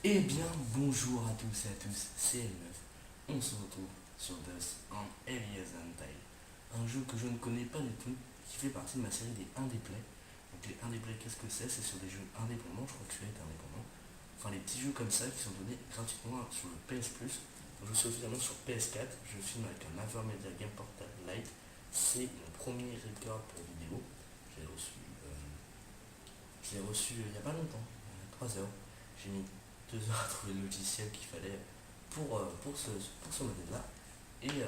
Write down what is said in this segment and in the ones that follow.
Eh bien, bonjour à tous et à tous, c'est L9. On se retrouve sur Dust en Alien Tale, un jeu que je ne connais pas du tout, qui fait partie de ma série des Indéplay. Donc les Indéplay, qu'est-ce que c'est? C'est sur des jeux indépendants, je crois que tu es indépendant. Enfin, les petits jeux comme ça qui sont donnés gratuitement sur le PS Plus. Donc, je suis officiellement sur PS4, je filme avec un Avermedia Game Portal Lite. C'est mon premier record pour vidéo. Je l'ai reçu, il n'y a pas longtemps, il y a 3 heures. J'ai mis 2 heures à trouver le logiciel qu'il fallait pour ce modèle-là et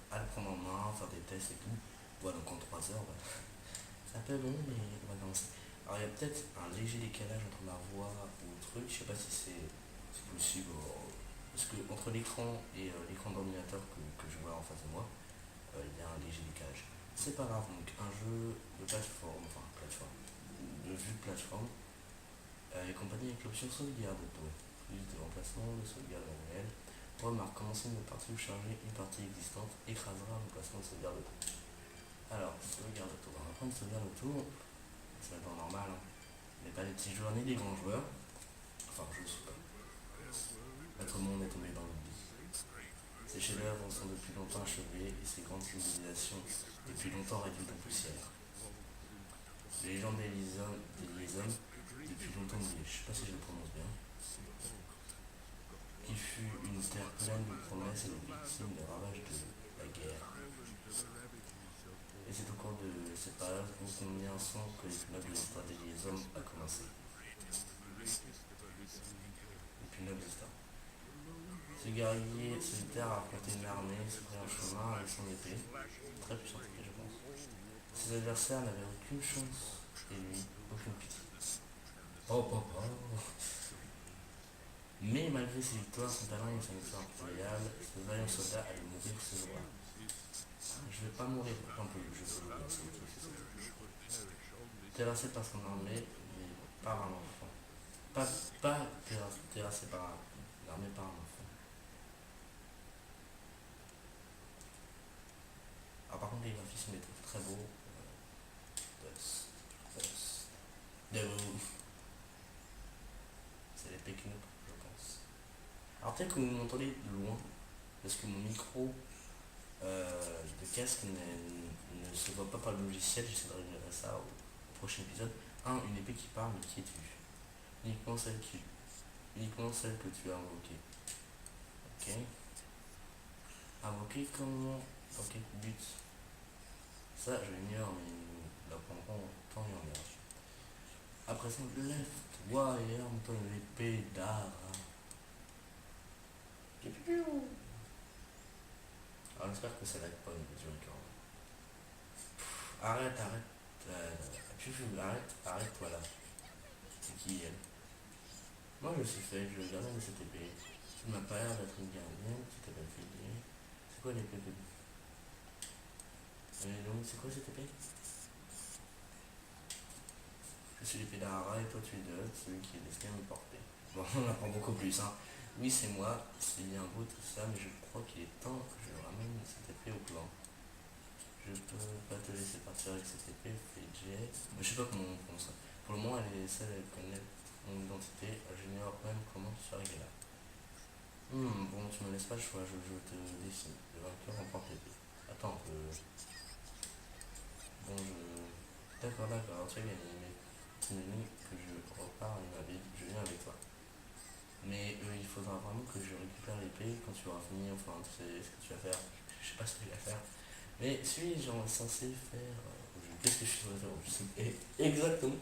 à le prendre en main, faire des tests et tout. Voilà, donc en 3 heures, voilà. C'est un peu long, mais on va commencer. Alors il y a peut-être un léger décalage entre ma voix ou le truc, je sais pas si c'est possible, parce que entre l'écran et l'écran d'ordinateur que je vois en face de moi, il y a un léger décalage. C'est pas grave, donc un jeu de plateforme, enfin plateforme, de vue de plateforme, accompagné avec l'option sauvegarde auto. Plus de remplacement, de sauvegarde manuelle. Remarque, commencer une partie ou charger une partie existante écrasera l'emplacement de sauvegarde auto. Alors, sauvegarde auto. On va prendre sauvegarde auto. Ça va être en normal. Hein. Mais pas des petits joueurs ni des grands joueurs. Enfin, je sais pas. Notre monde est tombé dans l'oubli. Ces chefs-d'œuvre sont depuis longtemps achevés et ces grandes civilisations depuis longtemps réduites en poussière. Les légendes des hommes depuis longtemps oubliées. Je sais pas si je le prononce bien. Qui fut une terre pleine de promesses et de victimes des ravages de la guerre. Et c'est au cours de cette période ô combien sang que les plus nobles histoires des hommes a commencé. Les plus nobles histoires. Ce guerrier solitaire a affronté une armée, se prit en chemin avec son épée, très puissante épée je pense. Ses adversaires n'avaient aucune chance, et lui, aucune pitié. Oh papa. Mais malgré ses victoires, son talent et son histoire incroyable, ce vaillant soldat allait mourir ce jour-là. Je vais pas mourir, tant que je peux mourir, c'est le truc, c'est ça. Terrassé par son armée, mais par un enfant. Pas terrassé par l'armée par un enfant. Alors par contre les graphismes étaient très beaux. C'est les pick je pense. Alors peut-être que vous m'entendez de loin, parce que mon micro de casque ne se voit pas par le logiciel, j'essaie de régler ça au prochain épisode. Une épée qui parle, mais qui es-tu? Uniquement celle que tu as invoquée. Ok. Invoquer comment? Dans quel but? Ça, je l'ignore, mais nous l'apprendrons en temps et en heure. À présent, lève-toi et arme ton épée d'art. Alors, j'espère que ça lag pas au niveau du record. Arrête, arrête. Arrête-toi là. C'est qui elle? Moi, je suis fait, je gardien de cette épée. Tu m'as pas l'air d'être une gardienne, tu t'appelles Félix. C'est quoi l'épée de... donc, c'est quoi cette épée? Je suis l'épée d'Ahara et toi tu es de celui qui est destiné à me porter. Bon, on apprend beaucoup plus, hein. Oui, c'est moi, c'est bien beau tout ça, mais je crois qu'il est temps que je ramène cette épée au clan. Je peux pas te laisser partir avec cette épée, Fidget. Je sais pas comment on prononce ça. Pour le moment, elle est seule à connaître mon identité. J'ignore même comment tu suis arrivé là. Bon, tu me laisses pas le choix, je te dessine. Le vainqueur remporte l'épée. Attends, bon, d'accord, tu as gagné, mais tu me dis que je repars à ma vie, je viens avec toi. Mais il faudra vraiment que je récupère l'épée quand tu auras fini, enfin, tu sais ce que tu vas faire. Je sais pas ce que tu vas faire. Mais suis-je censé faire qu'est-ce que je suis censé faire? Je sais exactement.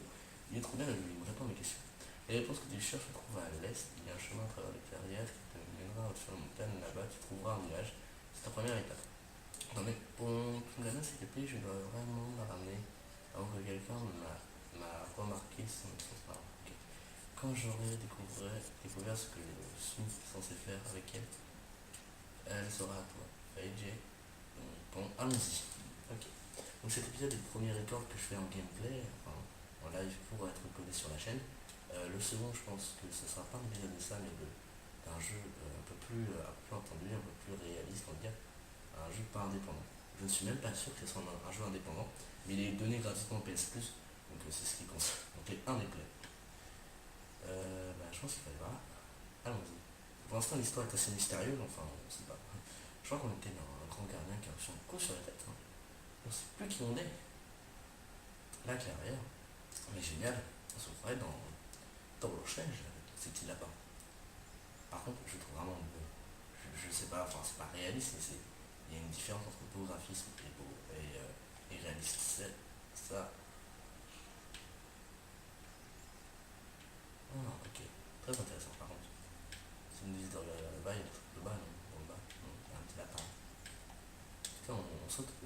Il est trop bien, il me répond à mes questions. Les réponses que tu cherches se trouvent à l'est. Il y a un chemin à travers les clairières qui te mènera au-dessus de la montagne. Là-bas, tu trouveras un village. C'est ta première étape. Non mais pour me donner cette épée, je dois vraiment la ramener avant que quelqu'un m'a remarqué sans parler. Okay. Quand j'aurai découvert ce que je suis censé faire avec elle, elle sera à toi. Faye. Bon, allons-y. Ok. Donc cet épisode est le premier record que je fais en gameplay, enfin, en live pour être uploadé sur la chaîne. Le second, je pense que ce sera pas un épisode de ça, mais d'un jeu un peu plus entendu, un peu plus réaliste, on va dire. Un jeu pas indépendant. Je ne suis même pas sûr que ce soit un jeu indépendant, mais il est donné gratuitement au PS Plus, donc c'est ce qui compte. Donc les 1 des play. Je pense qu'il fallait voir. Allons-y. Pour l'instant, l'histoire est assez mystérieuse, enfin, on sait pas. Je crois qu'on était dans un grand gardien qui a reçu un coup sur la tête. Hein. On sait plus qui on est. Là, clairement. Mais génial, on se croirait dans Blanche-Neige avec ces petits lapins. Par contre, je trouve vraiment beau. Je sais pas, enfin, c'est pas réaliste, mais il y a une différence entre beau graphisme et beau et réaliste. C'est ça. Ah, ok. Très intéressant, par contre. Si une visite là-bas, il y a des trucs là-bas, non? En bas, non, il y a un petit lapin. Putain, on saute au.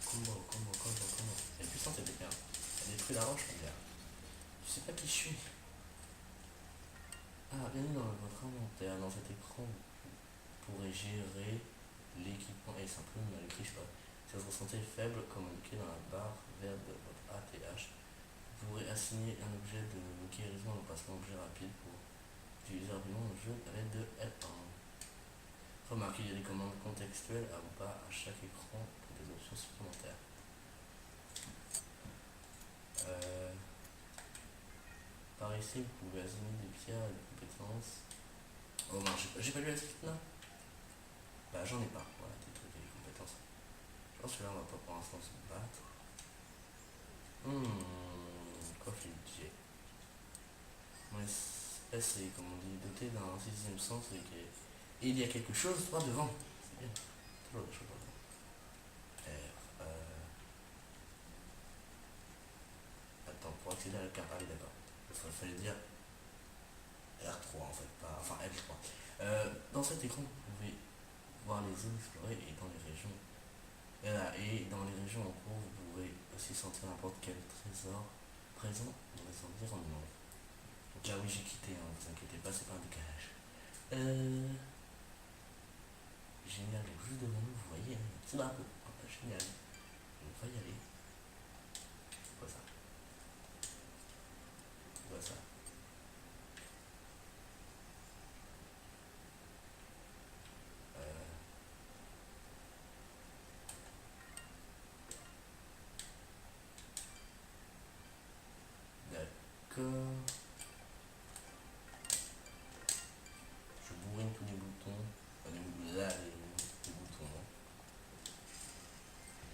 Combo. Elle est puissante, elle est bien. Elle détruit la roche, mon gars. Je sais pas qui je suis. Ah, bienvenue dans votre inventaire. Dans cet écran, vous pourrez gérer l'équipement. Et c'est un peu mal écrit, je sais pas. Si vous vous sentez faible, comme indiqué dans la barre verte de votre ATH, vous pourrez assigner un objet de guérison en passant objet rapide pour utiliser rapidement le jeu à l'aide de L1. Remarquez, il y a des commandes contextuelles à bas à chaque écran pour des options supplémentaires. Euh, Par ici, vous pouvez assigner des pierres et des compétences. Oh non, j'ai pas lu la suite là. Bah j'en ai pas, voilà, des trucs et des compétences. Je pense que là on va pas pour l'instant se battre. Coffee J. Mon espèce est, comme on dit, dotée d'un sixième sens et il y a quelque chose droit devant. C'est bien. Toujours des choses droit devant. R. Attends, pour accéder à la carte, ah oui d'accord. Il fallait dire R3 en fait, pas, enfin L3. Dans cet écran, vous pouvez voir les zones explorées et dans les régions. Et dans les régions en cours, vous pouvez aussi sentir n'importe quel trésor présent dans les environnements. Donc là oui j'ai quitté, hein, vous inquiétez pas, c'est pas un décalage. Génial, donc juste devant nous, vous voyez, hein, un petit drapeau. Génial. On va y aller. C'est quoi ça? C'est quoi ça? Euh, D'accord. Je bourrine tous les boutons. Enfin, les boutons. Hein.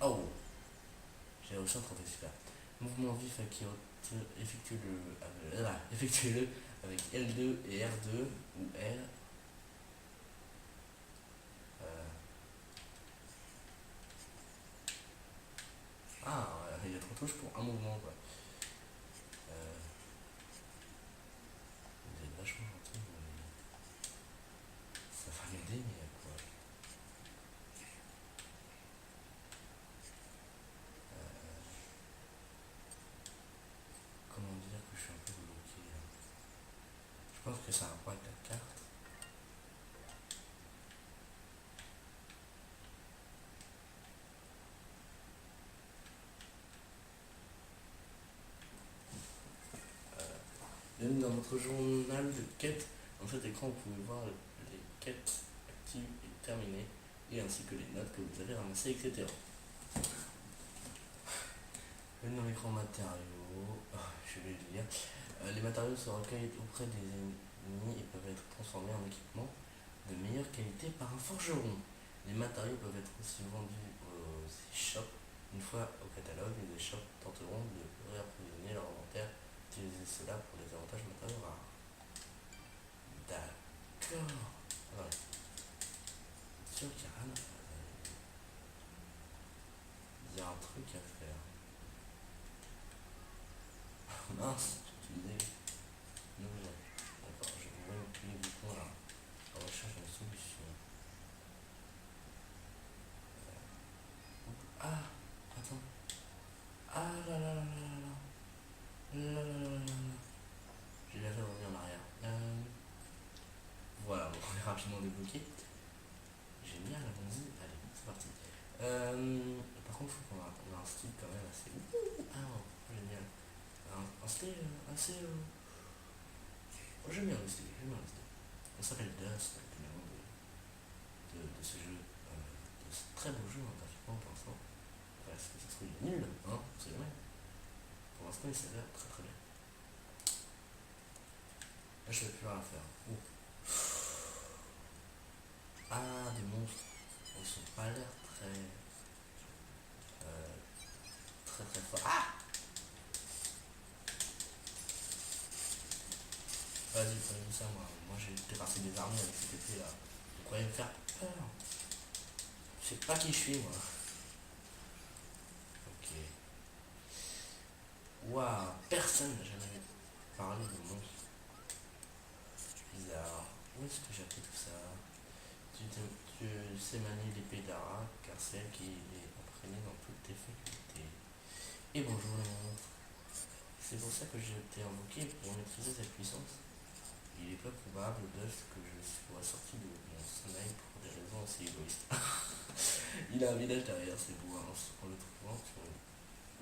Oh, j'ai réussi à tromper, super. Mouvement vif qui effectuez-le avec L2 et R2 ou R. Euh, il y a trop de touches pour un mouvement quoi. Euh, vous êtes vachement gentil, mais ça va m'aider, mais quoi. Comment dire que je suis un peu bloqué là. Je pense que ça a un rapport avec la carte. Bienvenue dans votre journal de quête. Dans cet écran, vous pouvez voir les quêtes actives et terminées, et ainsi que les notes que vous avez ramassées, etc. Bienvenue dans l'écran matériaux. Je vais le lire. Les matériaux se recueillent auprès des ennemis et peuvent être transformés en équipement de meilleure qualité par un forgeron. Les matériaux peuvent être aussi vendus aux échoppes. Une fois au catalogue, les échoppes tenteront de réapprovisionner leur inventaire. Utilisez cela pour des avantages matériaux rares. D'accord. Ouais. Sûr qu'il y a rien. Il y a un truc à faire. Mince, j'ai utilisé une objet. D'accord, je vais ouvrir tous les boutons là. En recherche d'une solution. Ah, attends. Ah là là là là là. Là là là là là. J'ai déjà fait revenir en arrière. Voilà, donc on est rapidement débloqué. Génial, allons-y. Allez, c'est parti. Par contre, il faut qu'on a un style quand même assez. Ah, génial. Un style assez. J'aime bien le style, j'aime bien le style. On s'appelle Dust, avec le nom de ce jeu. De ce très beau jeu, hein, graphiquement pour l'instant. Enfin, est-ce que ça se trouve, il est nul, hein, on sait jamais. Pour l'instant, il s'avère très très bien. je vais plus rien faire. Ouh. Ah, des monstres. Ils sont pas l'air euh, très forts. Ah, vas-y, prenez ça, moi j'ai terrassé des armées avec cette épée là. Vous croyez me faire peur? Je sais pas qui je suis, moi. Ok. Waouh, personne n'a jamais parlé de monstres. Bizarre. Où est-ce que j'ai appris tout ça? Tu sais manier l'épée d'Ara, car c'est elle qui est imprégnée dans toutes tes facultés. Et bonjour les monstres. C'est pour ça que j'ai été invoqué pour maîtriser cette puissance. Il est peu probable, Dust, que je sois sorti de mon sommeil pour des raisons aussi égoïstes. Il a un village derrière, c'est beau, hein, en le trouvant.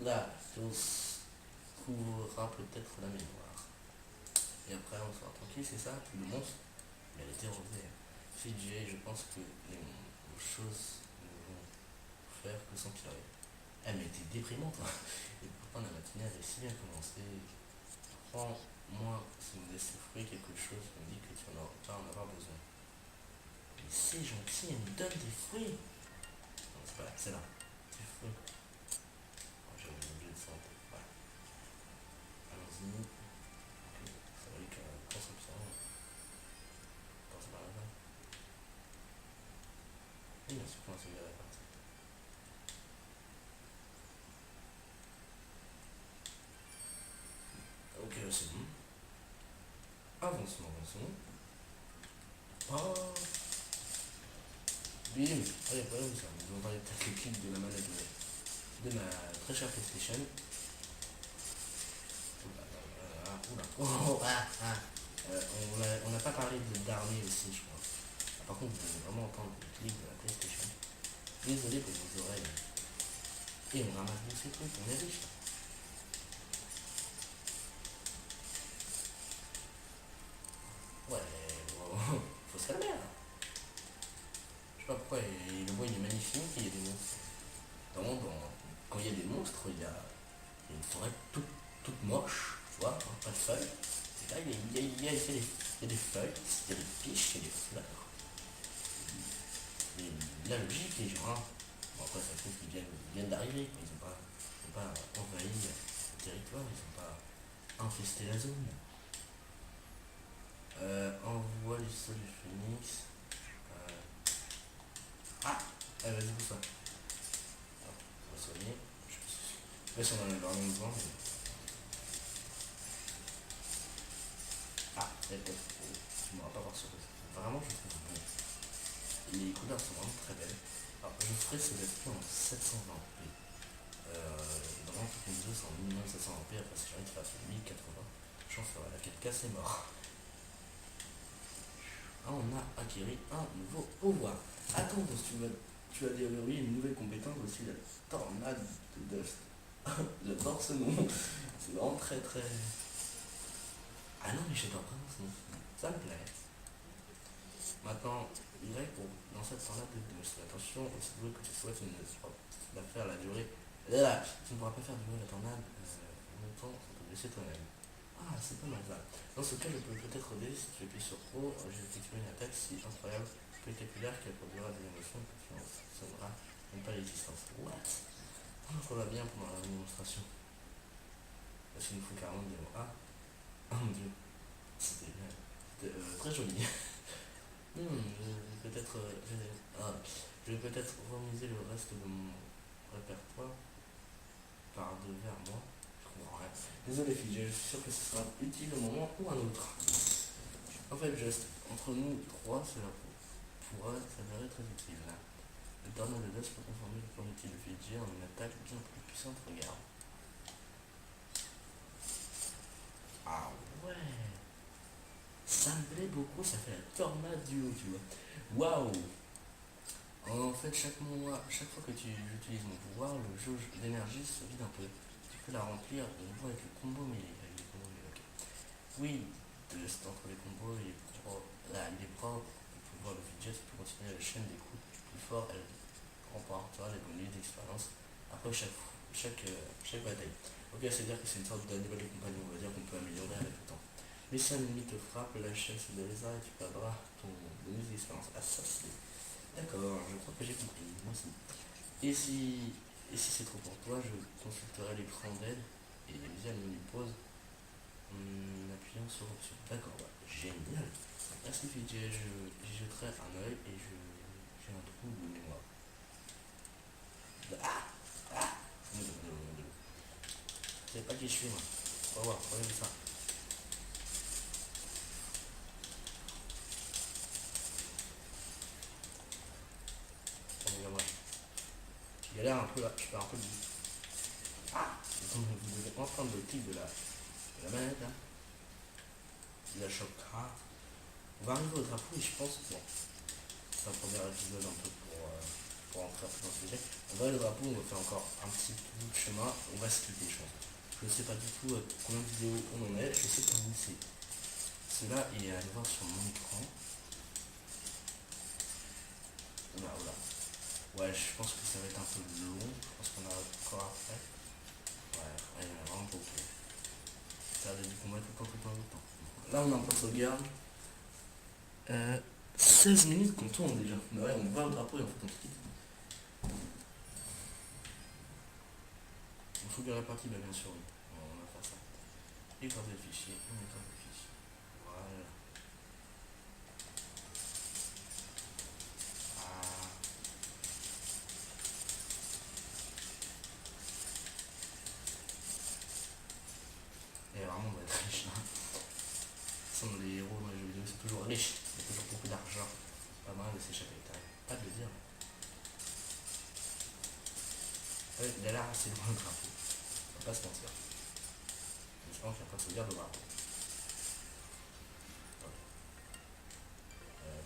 Là, on trouvera peut-être la mémoire. Et après, on sera tranquille, c'est ça. Puis le monstre, il a été relevé. CJ, je pense que les choses ne vont faire que s'empirer. Elle m'a été déprimante, hein. Et pourtant, la matinée avait si bien commencé. Prends-moi ce modeste fruit, quelque chose me dit que tu n'en vas pas en avoir besoin. Mais c'est gentil, elle me donne des fruits. Non, c'est pas là, c'est là. Des fruits. Oh, j'ai un objet de santé. Voilà. Allons-y. Ok, ça va aller qu'à consomption. Attends, c'est pas là. Et bien sûr, comment c'est bien réparti. Ok, c'est bon. Avançons, avançons. Oh, bim. Allez, pas comme ça. Vous entendez peut-être les clics de la manette de ma très chère PlayStation. Oula, oula, oh, ah, ah. On n'a pas parlé d'armée aussi, je crois. Par contre, vous pouvez vraiment entendre les clics de la PlayStation. Désolé pour vos oreilles. Et on ramasse tous ces trucs, on est riche. Ouais, bon, faut se calmer là. Je sais pas pourquoi, le bois il est magnifique et il y a des monstres. Vraiment, quand il y a des monstres, il y a une forêt toute moche, tu vois, hein, pas de feuilles. Et là, il y a des feuilles, il y a des piches, il y a des fleurs. Et la logique, les gens, hein. Bon, après, ça fait qu'ils viennent d'arriver, ils n'ont pas envahi le territoire, ils n'ont pas infesté la zone. Envoie du sol du phoenix. Euh, ah, vas-y, pousse ça. Ah, on va soigner. Je sais pas si on en a vraiment besoin, mais. Ah, tu m'auras pas voir sur ça. Vraiment, je trouve bon. Les couleurs sont vraiment très belles. Alors, je ferai ce let's en 720p. Vraiment, toutes mes vidéos sont en minimum 720p. Après, si j'ai envie de faire 1080, j'en ferai. La 4K, c'est mort. Ah, on a acquis un nouveau pouvoir. Attends, tu as développé une nouvelle compétence aussi, la tornade de Dust. J'adore ce nom. C'est vraiment très. Ah non, mais j'adore vraiment ce nom. Ça me plaît. Maintenant, Y pour lancer cette tornade de Dust. Attention, aussi doué que tu souhaites, tu ne pourras pas faire la durée. Là, tu ne pourras pas faire durer la tornade en même temps sans te blesser toi-même. Ah, c'est pas mal ça. Dans ce cas, je peux peut-être aider si tu appuies sur Pro. J'ai effectué une attaque si incroyable, spectaculaire, qu'elle produira des émotions que tu n'en soupçonneras même pas l'existence. What? On va bien pendant la démonstration. Parce qu'il nous faut carrément des mots. Ah, oh mon dieu. C'était très joli. Je vais peut-être remiser le reste de mon répertoire par devers moi. Je comprends rien. Désolé fille, je suis sûr que ce sera utile au moment ou à un autre. En fait, juste entre nous trois, cela pourrait s'avérer très utile. Le tornade de Dust peut transformer le projectile de Fidji en une attaque bien plus puissante. Regarde. Ah ouais. Ça me plaît beaucoup, ça fait la tornade du haut, tu vois. Waouh. En fait, chaque fois que tu utilises mon pouvoir, le jauge d'énergie se vide un peu. Tu peux la remplir de nouveau avec le combo mêlé. Avec les combos mêlés, ok. Oui, entre les combos, il est propre. Le pouvoir de Fidget, tu peux continuer la chaîne des coups plus fort. Elle remportera les bonus d'expérience après chaque bataille. Ok, c'est-à-dire que c'est une sorte d'animal de compagnie, on va dire qu'on peut améliorer avec le temps. Mais si un ennemi te frappe, la chasse de lézard et tu perdras ton bonus d'expérience. Ah, ça c'est. D'accord, je crois que j'ai compris. Moi aussi. Et si, et si c'est trop pour toi, je consulterai l'écran d'aide et via le menu pause en appuyant sur option. D'accord, ouais. Génial. Merci Fidji, j'y jetterai un oeil et j'ai un trou de mémoire. Ah, ah. Je sais pas qui je suis moi. Au revoir, regardez ça. Regarde-moi. Je galère un peu là, je perds un peu de vie. Ah. Vous devez entendre le clic de la manette là. Il la choquera. On va arriver au drapeau et je pense, bon, c'est un premier épisode un peu pour entrer un peu dans le sujet. On va aller au drapeau, on va faire encore un petit bout de chemin, on va se quitter je pense. Je ne sais pas du tout combien de vidéos on en est, je sais pas où c'est. Cela est à aller voir sur mon écran. Oula, oula. Ouais, je pense que ça va être un peu long, je pense qu'on a encore après. Ouais, il y en a vraiment beaucoup. Ça a du combat tout le temps. Là on a un peu de sauvegarde. 16 minutes qu'on tourne déjà. Mais ouais, on va au drapeau et en fait on se quitte. Il faut bien répartir, bah bien sûr, oui. On va faire ça. Écarter le fichier, on écarte le fichier. Voilà. Ah. Et vraiment, on va être riche là. Ce sont les héros dans les jeux vidéo, c'est toujours riche. Il y a toujours beaucoup d'argent. Pas mal de s'échapper. T'arrêtes pas de le dire. Ouais, il a l'air assez loin le drapeau. On va pas se mentir. J'espère qu'il n'y a pas de sauvegarde au drapeau.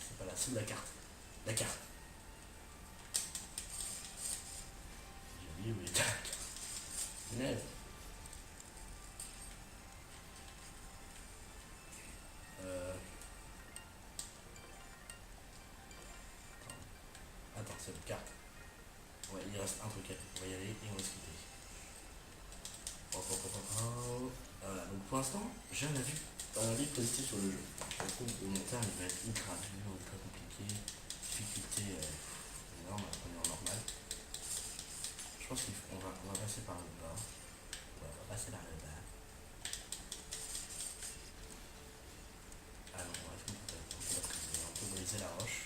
C'est pas là, c'est la carte. La carte. J'ai oublié où il était la carte. Punaise. Euh... Attends, c'est une carte. Ouais, il reste un truc. On va y aller et on va se quitter. Voilà, donc pour l'instant, j'ai un avis positif sur le jeu. Je trouve que mon terme il va être ultra dur, ultra compliqué, difficulté énorme, à la première normale. Je pense qu'on va passer par le bas. Ouais, on va passer par le bas. Ah non, bref, on peut briser la roche.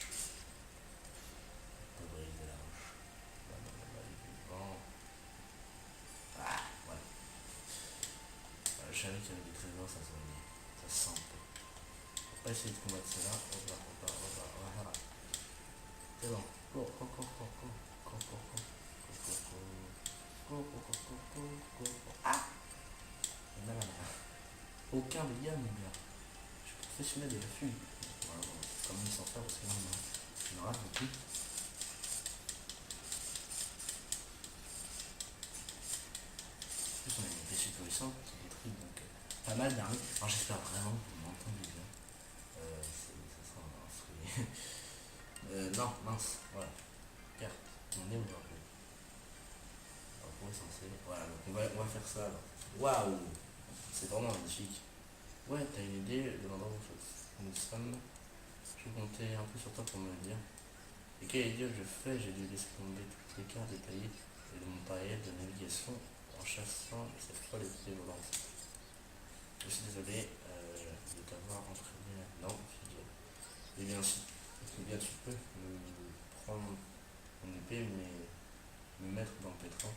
On peut briser la roche. Ah, ouais. Je savais qu'il y avait des trésors, ça se sent un peu. On va essayer de combattre cela. On va. C'est bon. Cours. Ah. Là. Aucun dégât, mon gars. Je suis professionnel de la fuite. Voilà, comme il s'en fait, parce que là, on en rate beaucoup. En plus, on a une blessure puissante qui détruit donc pas mal d'armes. Alors, j'espère vraiment que vous m'entendez bien. Ça sera un fruit. Non, mince. Voilà. Carte. On est où là? Voilà, donc on va faire ça alors. Waouh. C'est vraiment magnifique. Ouais, t'as une idée de l'endroit où nous sommes. Je comptais un peu sur toi pour me le dire. Et quelle idée je fais? J'ai dû laisser tomber toutes les cartes détaillées de mon période de navigation en chassant cette fois les pieds volants. Je suis désolé de t'avoir entraîné là-dedans, fille. Eh bien, tu peux me prendre mon épée, mais me mettre dans le pétrin.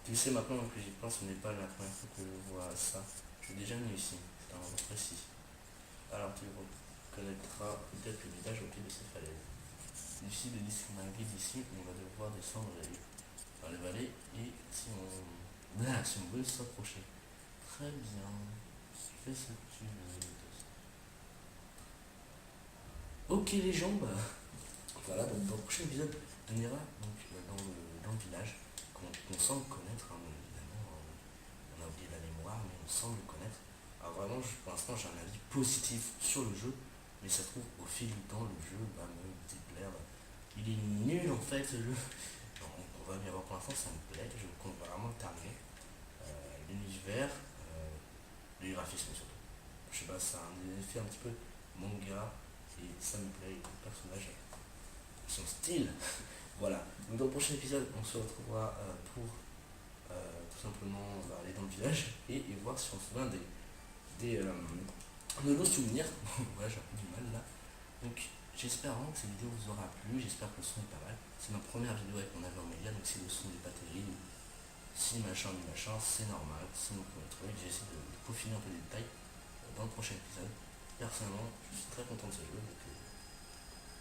Tu sais maintenant que j'y pense, ce n'est pas la première fois que je vois ça. J'ai déjà venu ici, c'est un endroit précis. Alors tu reconnaîtras peut-être le village au pied de cette falaise. Difficile de distinguer d'ici, on va devoir descendre dans les vallées et si on veut s'approcher. Très bien, fais ce que tu veux. Ok les gens, voilà, donc dans le prochain épisode, on ira donc dans le village qu'on semble connaître, hein, évidemment, on a oublié la mémoire, mais on semble le connaître. Alors vraiment, pour l'instant, j'ai un avis positif sur le jeu, mais ça se trouve, au fil du temps, le jeu va me déplaire. Il est nul en fait, ce jeu. On va bien voir pour l'instant, ça me plaît, je compte vraiment le terminer. L'univers, le graphisme surtout. je sais pas, ça a un effet un petit peu manga et ça me plaît, le personnage, son style. Voilà, donc dans le prochain épisode, on se retrouvera pour tout simplement aller dans le village et voir si on se souvient de nos souvenirs. Voilà, j'ai un peu du mal là. Donc j'espère vraiment que cette vidéo vous aura plu, j'espère que le son est pas mal. C'est ma première vidéo avec mon avion média, donc si le son n'est pas terrible, si machin ni machin, c'est normal, c'est mon premier truc, j'essaie de peaufiner un peu les détails dans le prochain épisode. Personnellement, je suis très content de ce jeu, donc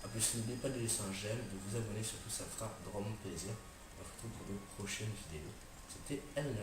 en plus n'oubliez pas de laisser un j'aime, de vous abonner, surtout ça fera drôlement plaisir. On se retrouve pour de prochaines vidéos. C'était L9.